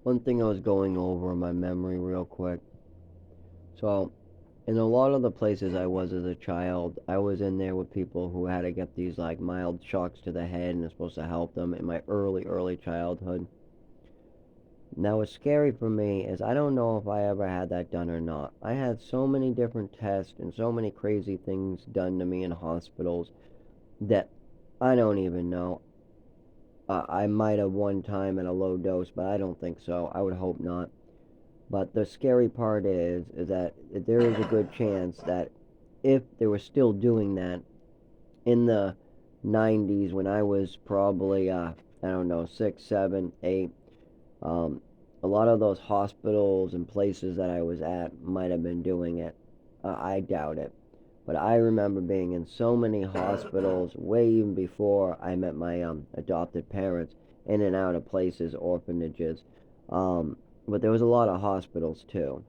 One thing I was going over in my memory real quick. So, in a lot of the places I was as a child, I was in there with people who had to get these like mild shocks to the head and it's supposed to help them in my early childhood. Now, what's scary for me is I don't know if I ever had that done or not. I had so many different tests and so many crazy things done to me in hospitals that I don't even know. I might have one time at a low dose, but I don't think so. I would hope not. But the scary part is that there is a good chance that if they were still doing that in the 90s when I was probably I don't know 6, 7, 8, um, a lot of those hospitals and places that I was at might have been doing it. I doubt it. But I remember being in so many hospitals way even before I met my adopted parents, in and out of places, orphanages. Um, but there was a lot of hospitals too.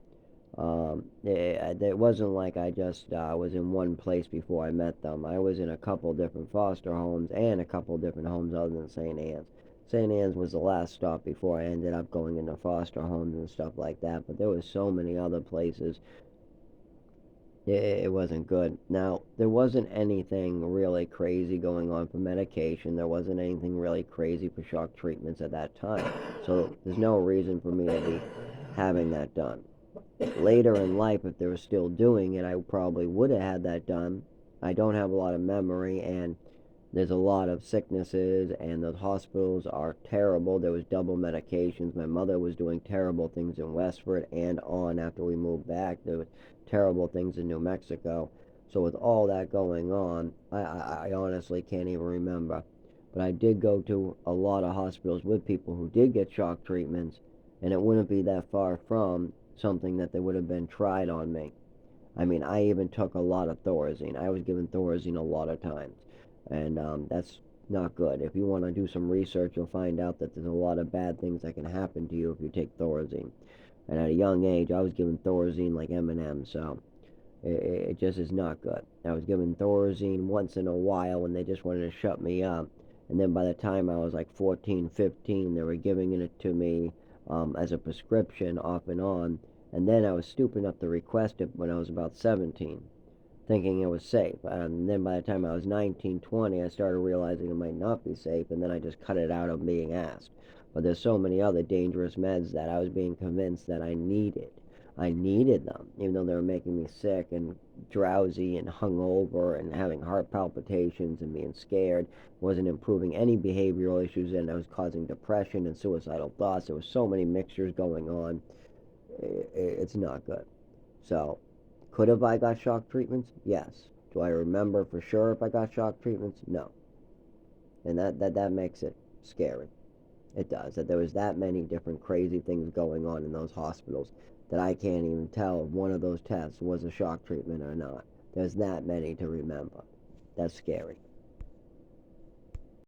It wasn't like I just was in one place before I met them. I was in a couple different foster homes and a couple different homes other than St. Anne's. St. Anne's was the last stop before I ended up going into foster homes and stuff like that. But there was so many other places. It wasn't good. Now, there wasn't anything really crazy going on for medication. There wasn't anything really crazy for shock treatments at that time. So there's no reason for me to be having that done. Later in life, if they were still doing it, I probably would have had that done. I don't have a lot of memory, and there's a lot of sicknesses, and the hospitals are terrible. There was double medications. My mother was doing terrible things in Westford and on after we moved back. There was terrible things in New Mexico. So with all that going on, I honestly can't even remember. But I did go to a lot of hospitals with people who did get shock treatments, and it wouldn't be that far from something that they would have been tried on me. I mean, I even took a lot of Thorazine. I was given Thorazine a lot of times, and that's not good. If you want to do some research, you'll find out that there's a lot of bad things that can happen to you if you take Thorazine. And at a young age, I was given Thorazine like M&M, so it just is not good. I was given Thorazine once in a while when they just wanted to shut me up, and then by the time I was like 14, 15, they were giving it to me as a prescription off and on, and then I was stupid enough to request it when I was about 17, thinking it was safe. And then by the time I was 19, 20, I started realizing it might not be safe, and then I just cut it out of being asked. But there's so many other dangerous meds that I was being convinced that I needed. I needed them, even though they were making me sick and drowsy and hungover and having heart palpitations and being scared. Wasn't improving any behavioral issues, and I was causing depression and suicidal thoughts. There was so many mixtures going on. It's not good. So, could have I got shock treatments? Yes. Do I remember for sure if I got shock treatments? No. And that makes it scary. It does. That there was that many different crazy things going on in those hospitals that I can't even tell if one of those tests was a shock treatment or not. There's that many to remember. That's scary.